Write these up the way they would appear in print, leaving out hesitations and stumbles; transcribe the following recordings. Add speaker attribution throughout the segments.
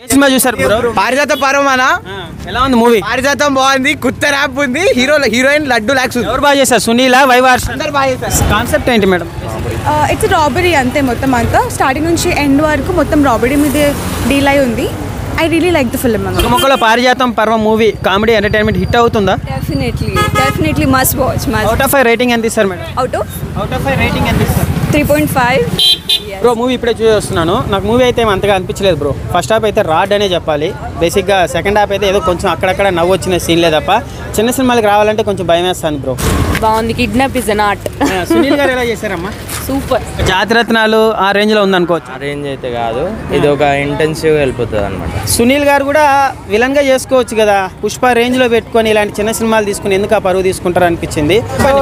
Speaker 1: ఏ cinema చూసారు bro?
Speaker 2: పారిజాత పరమానా
Speaker 1: ఎలా ఉంది మూవీ?
Speaker 2: పారిజాతం బాగుంది, కొత్త ర్యాప్ ఉంది, హీరోయిన్ లడ్డు లాక్స్ ఉంది.
Speaker 1: ఎవరు బాగా చేశారు? సునీల, వైవార్ష?
Speaker 2: అందరు బాగా చేశారు.
Speaker 1: కాన్సెప్ట్ ఏంటి మేడం?
Speaker 3: ఇట్స్ రాబరీ అంతే, మొత్తం అంతా స్టార్టింగ్ నుంచి ఎండ్ వరకు మొత్తం రాబరీ మీద డీల్ అయి ఉంది. I really like the film.
Speaker 1: ఒక మొక్కలో పారిజాతం పర్వం మూవీ కామెడీ ఎంటర్టైన్మెంట్ హిట్ అవుతుందా?
Speaker 4: Definitely must watch.
Speaker 1: Out of 5 rating ఎంత ఇస్తారు madam?
Speaker 4: Out of
Speaker 1: out of 5 rating ఎంత ఇస్తారు?
Speaker 4: 3.5.
Speaker 1: బ్రో మూవీ ఇప్పుడే చూస్తున్నాను, నాకు మూవీ అయితే ఏం అంతగా అనిపించలేదు బ్రో. ఫస్ట్ హాఫ్ అయితే రాడ్ అనే చెప్పాలి. బేసిక్గా సెకండ్ హాఫ్ అయితే ఏదో కొంచెం అక్కడక్కడ నవ్వు వచ్చిన సీన్ లేదప్ప. చిన్న సినిమాలకు రావాలంటే కొంచెం భయం వేస్తాను బ్రో.
Speaker 4: బాగుంది. Kidnap is an art.
Speaker 1: Sunil గారు ఎలా చేశారమ్మా?
Speaker 4: సూపర్.
Speaker 1: జాతిరత్నాలు ఆ రేంజ్లో ఉందనుకోవచ్చు.
Speaker 5: రేంజ్ అయితే కాదు, ఇది ఒక ఇంటెన్సివ్ వెళ్ళిపోతుంది అనమాట.
Speaker 1: సునీల్ గారు కూడా విలన్గా చేసుకోవచ్చు కదా, పుష్ప రేంజ్లో పెట్టుకొని ఇలాంటి చిన్న సినిమాలు తీసుకుని ఎందుకు ఆ పరువు తీసుకుంటారు అనిపించింది.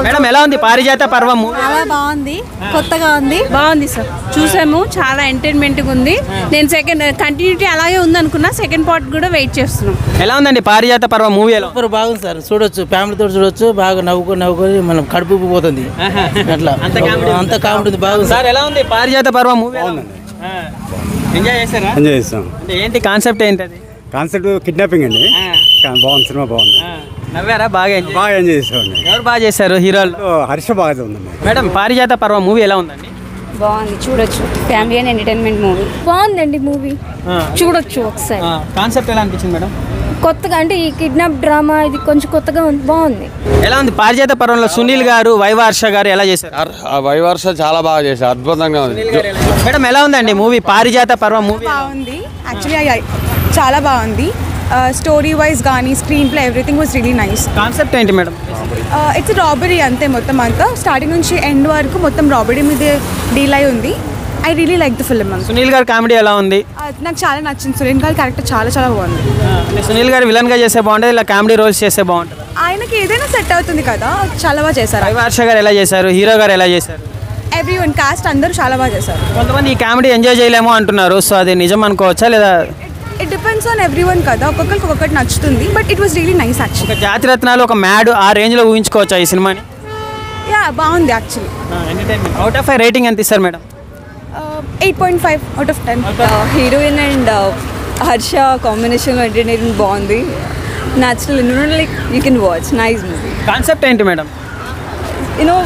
Speaker 1: మేడం ఎలా ఉంది పారిజాత పర్వం మూవీ?
Speaker 6: చాలా బాగుంది, కొత్తగా ఉంది.
Speaker 7: బాగుంది సార్, చూసాము, చాలా ఎంటర్టైన్మెంట్గా ఉంది. నేను సెకండ్ కంటిన్యూటీ అలాగే ఉంది అనుకున్నా, సెకండ్ పార్ట్ కూడా వెయిట్ చేస్తున్నాం.
Speaker 1: ఎలా ఉందండి పారిజాత పర్వం మూవీ? ఎలా
Speaker 8: సూపర్ బాగుంది సార్, చూడొచ్చు, ఫ్యామిలీతో చూడొచ్చు, బాగా నవ్వుకొని మనం కడుపు పోతుంది అట్లా. అంత కామెడీ బాగుంది
Speaker 1: సార్. ఎలా ఉంది పారిజాత పర్వం మూవీ? ఎంజాయ్ చేశారా?
Speaker 9: ఎంజాయ్ చేస్తాం.
Speaker 1: అంటే ఏంటి కాన్సెప్ట్ ఏంటి అది?
Speaker 9: కాన్సెప్ట్ కిడ్నాపింగ్ అండి. బాగుంది, సినిమా బాగుంది.
Speaker 1: నవ్వారా? బాగా
Speaker 9: ఎంజాయ్ చేస్తామండి.
Speaker 1: ఎవరు బాగా చేశారు హీరోలు?
Speaker 9: హర్ష బాగా ఉందండి.
Speaker 1: మేడం పారిజాత పర్వం మూవీ ఎలా ఉందండి?
Speaker 4: బాగుంది, చూడొచ్చు. Family and entertainment movie.
Speaker 6: బాగుందండి మూవీ, చూడొచ్చు ఒకసారి.
Speaker 1: కాన్సెప్ట్ ఎలా అనిపించింది మేడం?
Speaker 6: కొత్తగా అంటే ఈ కిడ్నాప్ డ్రామా ఇది కొంచెం కొత్తగా ఉంది, బాగుంది.
Speaker 1: ఎలా ఉంది పారిజాత పర్వంలో సునీల్ గారు, వైవార్ష గారు ఎలా చేశారు?
Speaker 5: వైవర్ష చాలా బాగా చేశారు, అద్భుతంగా ఉంది.
Speaker 1: మేడం ఎలా ఉందండి మూవీ పారిజాత పర్వం మూవీ?
Speaker 3: బాగుంది, యాక్చువల్లీ చాలా బాగుంది. స్టోరీ వైజ్ కానీ screen play everything was really nice.
Speaker 1: Concept ఏంటి మేడం?
Speaker 3: ఇట్స్ రాబరీ అంతే, మొత్తం అంతా స్టార్టింగ్ నుంచి ఎండ్ వరకు మొత్తం రాబరీ మీద డీల్ అయి ఉంది. I really like the film.
Speaker 1: Sunil గారి కామెడీ ఎలా ఉంది?
Speaker 3: నాకు చాలా నచ్చింది. సునీల్ గారి క్యారెక్టర్ చాలా చాలా బాగుంది.
Speaker 1: సునీల్ గారు విలన్ గా చేస్తే బాగుంటుంది, ఇలా కామెడీ రోల్స్ చేస్తే బాగుంటుంది.
Speaker 3: ఆయనకి ఏదైనా సెట్ అవుతుంది కదా, చాలా బాగా చేశారు.
Speaker 1: వైవార్ష గారు ఎలా చేశారు, హీరో గారు ఎలా చేశారు?
Speaker 3: ఎవ్రీవన్ కాస్ట్ అందరూ చాలా బాగా చేశారు.
Speaker 1: కొంతమంది ఈ కామెడీ ఎంజాయ్ చేయలేమో అంటున్నారు, సో అది నిజం అనుకోవచ్చా లేదా?
Speaker 3: ఇట్ డిపెండ్స్ ఆన్ ఎవ్రీవన్ కదా, ఒక్కొక్కరికి ఒక్కొక్కటి నచ్చుతుంది. But it was really nice actually.
Speaker 1: ఒక జాతిరత్నాలు, ఒక మ్యాడ్ ఆ రేంజ్లో ఊహించుకోవచ్చా ఈ సినిమాని?
Speaker 3: యా బాగుంది యాక్చువల్లీ.
Speaker 1: అవుట్ ఆఫ్ 5 రేటింగ్ ఎంత ఇస్తారు madam?
Speaker 3: 8.5 out of 10.
Speaker 4: Heroine and Harsha combination entertainment బాగుంది. Natural, like you can watch, nice movie.
Speaker 1: Concept ఏంటి madam?
Speaker 4: You know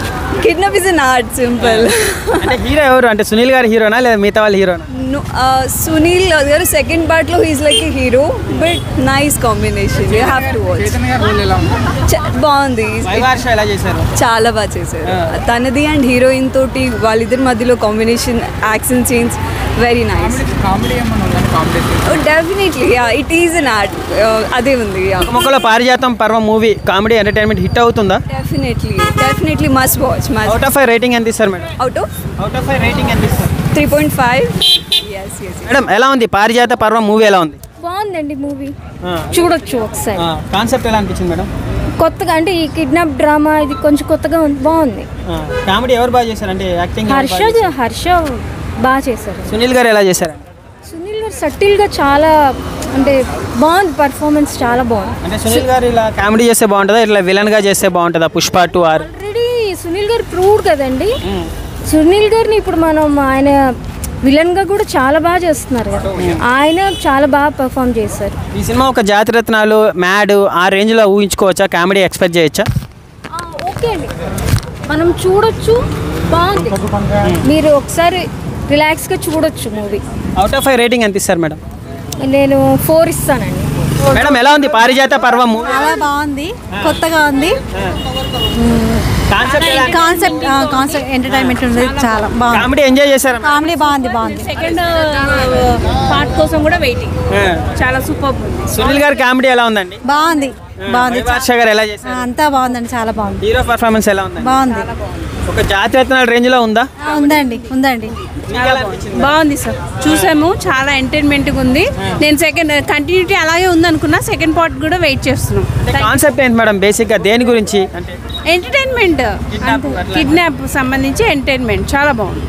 Speaker 4: kidnap is an art, simple.
Speaker 1: అంటే హీరో ఎవరు? అంటే సునీల్ గారు హీరోనా లేదా మిగతా వాళ్ళు హీరోనా?
Speaker 4: సునీల్ గారు సెకండ్ పార్ట్ లో he's like A hero, but nice combination, you have to watch. బాగుంది.
Speaker 1: వైవార్ష ఎలా చేశారు?
Speaker 4: చాలా బాగా చేశారు. తనది అండ్ హీరోయిన్ తోటి వాళ్ళిద్దరి మధ్యలో combination, action scenes very nice. Definitely it is an art, అదే ఉంది.
Speaker 1: ఒక మొక్కలో పారిజాతం పర్వం మూవీ కామెడీ ఎంటర్టైన్మెంట్ హిట్ అవుతుందా?
Speaker 4: Definitely must watch.
Speaker 1: Out of 5 rating ఎంత ఇస్తారు మేడం?
Speaker 4: అవుట్ ఆఫ్
Speaker 1: 5 రేటింగ్ ఎంత ఇస్తారు?
Speaker 4: 3.5.
Speaker 1: మేడం ఎలా ఉంది పారిజాత పర్వం మూవీ? ఎలా ఉంది?
Speaker 6: బాగుందండి మూవీ, చూడొచ్చు ఒకసారి.
Speaker 1: కాన్సెప్ట్ ఎలా అనిపించింది మేడం?
Speaker 6: కొత్తగా అంటే ఈ కిడ్నాప్ డ్రామా ఇది కొంచెం కొత్తగా ఉంది, బాగుంది.
Speaker 1: కామెడీ ఎవరు బాగా చేశారు? అంటే యాక్టింగ్
Speaker 6: హర్ష బాగా చేశారు.
Speaker 1: సునీల్ గారు ఎలా చేశారు?
Speaker 6: సునీల్ గారు సటిల్గా చాలా, అంటే బాగుంది, పర్ఫార్మెన్స్ చాలా బాగుంది.
Speaker 1: అంటే సునీల్ గారు ఇలా కామెడీ చేస్తే బాగుంటుందా, ఇట్లా విలన్ గా చేస్తే బాగుంటుందా? పుష్ప 2 ఆర్
Speaker 6: ఆల్రెడీ సునీల్ గారు ప్రూవ్డ్ కదండి. సునీల్ గారిని ఇప్పుడు మనం ఆయన విలన్ గా కూడా చాలా బాగా చేస్తున్నారు కదా, ఆయన చాలా బాగా పర్ఫామ్ చేశారు.
Speaker 1: ఈ సినిమా ఒక జాతిరత్నాలు, మ్యాడ్ ఆ రేంజ్ లో ఊహించుకోవచ్చా? కామెడీ ఎక్స్పెక్ట్ చేయొచ్చా?
Speaker 6: ఓకే అండి, మనం చూడొచ్చు, బాగుంది. మీరు ఒకసారి రిలాక్స్గా చూడొచ్చు మూవీ.
Speaker 1: అవుట్ ఆఫ్ 5 రేటింగ్ ఎంత ఇస్తారు మేడం?
Speaker 6: నేను 4 ఇస్తానండి.
Speaker 1: మేడం ఎలా ఉంది పారిజాత పర్వం మూవీ?
Speaker 6: చాలా బాగుంది, కొత్తగా ఉంది. కాన్సెప్ట్ ఎంటర్టైన్మెంట్ ఉంది, చాలా బాగుంది.
Speaker 1: కామెడీ ఎంజాయ్ చేశారా?
Speaker 6: కామెడీ బాగుంది.
Speaker 7: సెకండ్ పార్ట్ కోసం కూడా వెయిటింగ్. చాలా సూపర్.
Speaker 1: సునీల్ గారి కామెడీ ఎలా ఉందండి?
Speaker 6: బాగుంది.
Speaker 1: వైవార్ష గారు ఎలా చేశారు?
Speaker 6: అంతా బాగుందండి, చాలా బాగుంది.
Speaker 1: హీరో పర్ఫార్మెన్స్ ఎలా ఉంది?
Speaker 6: బాగుంది.
Speaker 1: ఒక జాతిరత్నాల రేంజ్ లో ఉందా?
Speaker 6: ఉందండి.
Speaker 7: బాగుంది సార్, చూసాము, చాలా ఎంటర్టైన్మెంట్గా ఉంది. నేను సెకండ్ కంటిన్యూటీ అలాగే ఉంది అనుకున్నా, సెకండ్ పార్ట్ కూడా వెయిట్ చేస్తున్నాం.
Speaker 1: కాన్సెప్ట్ ఏంటి మేడం? బేసిక్ గా దేని గురించి? అంటే
Speaker 7: ఎంటర్టైన్మెంట్, కిడ్నాప్ సంబంధించి ఎంటర్టైన్మెంట్ చాలా బాగుంది.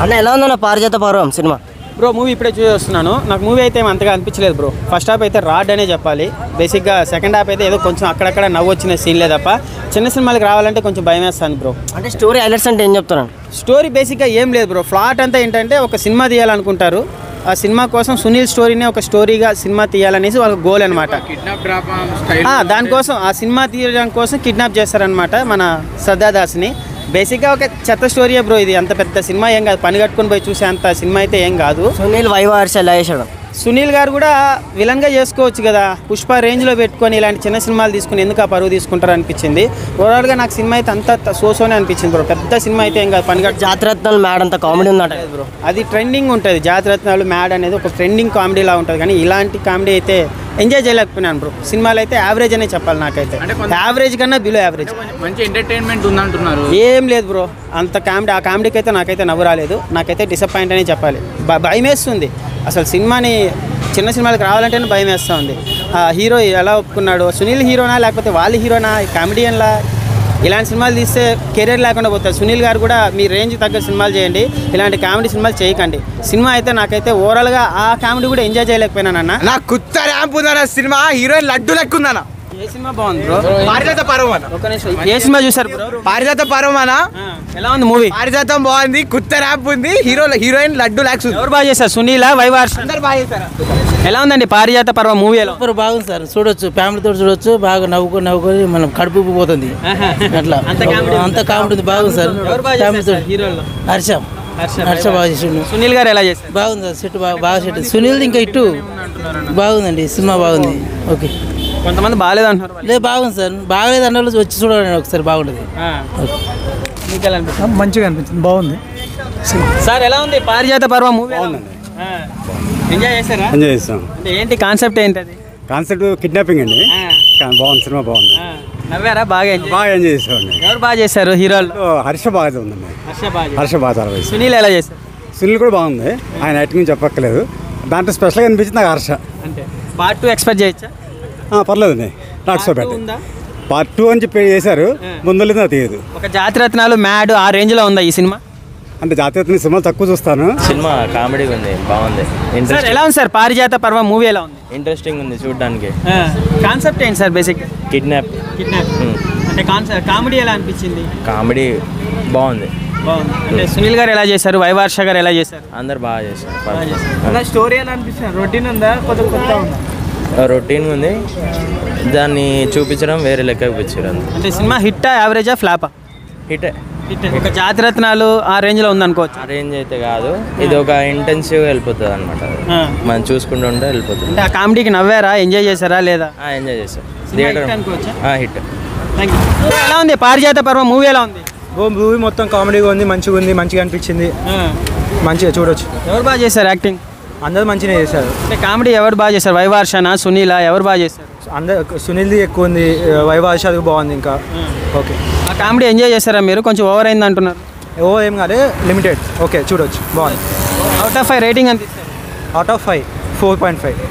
Speaker 8: అన్న ఎలా ఉందన్న పారిజాత పర్వం సినిమా?
Speaker 1: బ్రో మూవీ ఇప్పుడే చూస్తున్నాను, నాకు మూవీ అయితే ఏం అంతగా అనిపించలేదు బ్రో. ఫస్ట్ హాఫ్ అయితే రాడ్ అనే చెప్పాలి. బేసిక్గా సెకండ్ హాఫ్ అయితే ఏదో కొంచెం అక్కడక్కడ నవ్వు వచ్చిన సీన్ లేదప్ప. చిన్న సినిమాలకు రావాలంటే కొంచెం భయం వేస్తాను బ్రో.
Speaker 8: అంటే స్టోరీ హైలైట్స్ అంటే ఏం చెప్తాను?
Speaker 1: స్టోరీ బేసిక్గా ఏం లేదు బ్రో. ఫ్లాట్ అంతా ఏంటంటే ఒక సినిమా తీయాలనుకుంటారు, ఆ సినిమా కోసం సునీల్ స్టోరీనే ఒక స్టోరీగా సినిమా తీయాలనేసి వాళ్ళ గోల్ అనమాట. దానికోసం ఆ సినిమా తీయడం కోసం కిడ్నాప్ చేస్తారనమాట మన శ్రద్ధాదాస్ని. బేసిక్గా ఒక చెత్త స్టోరీయే బ్రో ఇది. అంత పెద్ద సినిమా ఏం కాదు, పని కట్టుకొని పోయి చూసే అంత సినిమా అయితే ఏం కాదు.
Speaker 10: సునీల్ వైవార్స్ ఎలా చేశాడు?
Speaker 1: సునీల్ గారు కూడా విలన్గా చేసుకోవచ్చు కదా, పుష్ప రేంజ్లో పెట్టుకొని ఇలాంటి చిన్న సినిమాలు తీసుకుని ఎందుకు ఆ పరువు తీసుకుంటారు అనిపించింది. ఓవరాల్గా నాకు సినిమా అయితే అంత సోసోనే అనిపించింది బ్రో. పెద్ద సినిమా అయితే ఏం కాదు, పనిగట్టు.
Speaker 10: జాతిరత్నాలు మ్యాడ్ అంత కామెడీ ఉందంట బ్రో.
Speaker 1: అది ట్రెండింగ్ ఉంటుంది. జాతిరత్నాలు మ్యాడ్ అనేది ఒక ట్రెండింగ్ కామెడీలా ఉంటుంది, కానీ ఇలాంటి కామెడీ అయితే ఎంజాయ్ చేయలేకపోయినాను బ్రో. సినిమాలు అయితే యావరేజ్ అనే చెప్పాలి నాకైతే. యావరేజ్ కన్నా బిలో యావరేజ్.
Speaker 2: మంచి ఎంటర్టైన్మెంట్ ఉందంటున్నారు.
Speaker 1: ఏం లేదు బ్రో, అంత కామెడీ ఆ కామెడీకి అయితే నాకైతే నవ్వు రాలేదు. నాకైతే డిసప్పాయింట్ అనే చెప్పాలి. భయం వేస్తుంది అసలు. సినిమాని చిన్న సినిమాలకు రావాలంటేనే భయం వేస్తూ ఉంది. హీరో ఎలా ఒప్పుకున్నాడు, సునీల్ హీరోనా లేకపోతే వాళ్ళ హీరోనా, కామెడియన్లా? ఇలాంటి సినిమాలు తీస్తే కెరీర్ లేకుండా పోతుంది. సునీల్ గారు కూడా మీ రేంజ్ తగ్గ సినిమాలు చేయండి, ఇలాంటి కామెడీ సినిమాలు చేయకండి. సినిమా అయితే నాకైతే ఓవరాల్గా ఆ కామెడీ కూడా ఎంజాయ్ చేయలేకపోయినానన్న.
Speaker 2: నా కుత్త ర్యాంప్ ఉందన్న సినిమా, హీరోయిన్ లడ్డు లెక్క ఉందన్న.
Speaker 1: ఏ సినిమా బాగుంది బ్రో?
Speaker 2: పారిజాత పర్వం అన్న.
Speaker 1: ఒక నిమిషం, ఏ సినిమా చూసారు బ్రో?
Speaker 2: పారిజాత పర్వం అన్న.
Speaker 1: ఎలా ఉంది మూవీ?
Speaker 2: పారిజాతం బాగుంది, కుత్త ర్యాంప్ ఉంది, హీరోయిన్ లడ్డు లెక్క.
Speaker 1: ఎవరు బాగా చేశారు, సునీలా వైవార్ష?
Speaker 2: అందరు బాగా చేశారు.
Speaker 1: ఎలా ఉందండి పారిజాత పర్వం మూవీ? ఎలా
Speaker 8: సూపర్ బాగుంది సార్, చూడొచ్చు, ఫ్యామిలీతో చూడొచ్చు, బాగా నవ్వుకొని మనం కడుపు పోతుంది అట్లా. అంత కామెడీ ఉంది, బాగుంది సార్. ఫ్యామిలీతో హర్ష బాగా చేసిండు.
Speaker 1: సునీల్ గారు ఎలా చేశారు?
Speaker 8: బాగుంది సార్, సెట్ బాగా సెట్. సునీల్ ఇంకా ఇటు బాగుందండి, సినిమా బాగుంది. ఓకే,
Speaker 1: కొంతమంది బాగాలేదు అంటున్నారు.
Speaker 8: లేదు బాగుంది సార్, బాగలేదు అన్న వాళ్ళు వచ్చి చూడాలండి ఒకసారి, బాగుంటుంది.
Speaker 11: మంచిగా అనిపించింది, బాగుంది
Speaker 1: సార్. ఎలా ఉంది పారిజాత పర్వం మూవీ? ఎంజాయ్ చేశారా?
Speaker 9: ఎంజాయ్ చేస్తాం.
Speaker 1: అంటే ఏంటి కాన్సెప్ట్ ఏంటి? అది
Speaker 9: కాన్సెప్ట్ కిడ్నాపింగ్ అండి. కానీ బాగుంది, సినిమా బాగుంది.
Speaker 1: నవ్వారా? బాగా
Speaker 9: ఎంజాయ్ చేస్తామండి.
Speaker 1: ఎవరు బాగా చేశారు హీరోలు?
Speaker 9: హర్ష బాగా ఉందండి. హర్ష బాగా చాలా బాగుంది.
Speaker 1: సునీల్ ఎలా చేశారు?
Speaker 9: సునీల్ కూడా బాగుంది, ఆయన యాక్టింగ్ చెప్పక్కర్లేదు. దాంట్లో స్పెషల్గా అనిపించింది నాకు హర్ష.
Speaker 1: అంటే పార్ట్ 2 ఎక్స్పెక్ట్ చేయొచ్చా?
Speaker 9: పర్లేదండి, నాట్ సో బ్యాడ్. పార్ట్ 2 అని చెప్పి చేశారు, ముందు నాకు తెలియదు.
Speaker 1: ఒక జాతిరత్నాలు మ్యాడ్ ఆ రేంజ్లో ఉందా ఈ సినిమా?
Speaker 9: అంటే జాతీయ సినిమాలు తక్కువ చూస్తాను.
Speaker 5: సినిమా కామెడీ ఉంది, బాగుంది.
Speaker 1: సార్ ఎలా ఉంది సార్ పారిజాత పర్వం మూవీ? ఎలా ఉంది?
Speaker 5: ఇంట్రెస్టింగ్ ఉంది చూడడానికి.
Speaker 1: కాన్సెప్ట్ ఏంటి సార్? Basic
Speaker 5: kidnap.
Speaker 1: అంటే కాన్సెప్ట్ కామెడీ ఎలా అనిపించింది?
Speaker 5: కామెడీ బాగుంది.
Speaker 1: అంటే సునీల్ గారు ఎలా చేశారు, వైవార్ష గారు ఎలా చేశారు?
Speaker 5: అందరు బాగా చేశారు.
Speaker 11: స్టోరీ ఎలా అనిపిస్తుంది? రొటీన్ ఉందా, కొత్త ఉందా?
Speaker 5: రొటీన్ ఉంది, దాన్ని చూపించడం వేరే లెక్క చూపించారు.
Speaker 1: అంటే సినిమా హిట్టా, యావరేజా, ఫ్లాపా?
Speaker 5: హిట్.
Speaker 1: ఒక జాతిరత్నాలు ఆ రేంజ్లో ఉందనుకోవచ్చు.
Speaker 5: ఆ రేంజ్ అయితే కాదు, ఇది ఒక ఇంటెన్సివ్గా వెళ్ళిపోతుంది అనమాట. మనం చూసుకుంటూ ఉంటే వెళ్ళిపోతుంది.
Speaker 1: అంటే ఆ కామెడీకి నవ్వారా, ఎంజాయ్ చేశారా లేదా?
Speaker 5: ఎంజాయ్ చేశారు. Theatre hit.
Speaker 1: ఎలా ఉంది పారిజాత పర్వం మూవీ? ఎలా ఉంది?
Speaker 11: మూవీ మొత్తం కామెడీగా ఉంది, మంచిగా అనిపించింది, మంచిగా చూడొచ్చు.
Speaker 1: ఎవరు బాగా చేశారు యాక్టింగ్?
Speaker 11: అందరూ మంచిగా చేశారు.
Speaker 1: అంటే కామెడీ ఎవరు బాగా చేశారు, వైవార్షనా, సునీలా, ఎవరు బాగా చేశారు?
Speaker 11: అందరు సునీల్ది ఎక్కువ ఉంది, వైవార్షది బాగుంది. ఇంకా ఓకే,
Speaker 1: ఆ కామెడీ ఎంజాయ్ చేశారా మీరు? కొంచెం ఓవర్ అయింది అంటున్నారు.
Speaker 11: ఏం కాదు, లిమిటెడ్. ఓకే, చూడొచ్చు, బాగుంది.
Speaker 1: అవుట్ ఆఫ్ 5 రేటింగ్ ఎంత ఇస్తారు?
Speaker 11: Out of 5 4.5.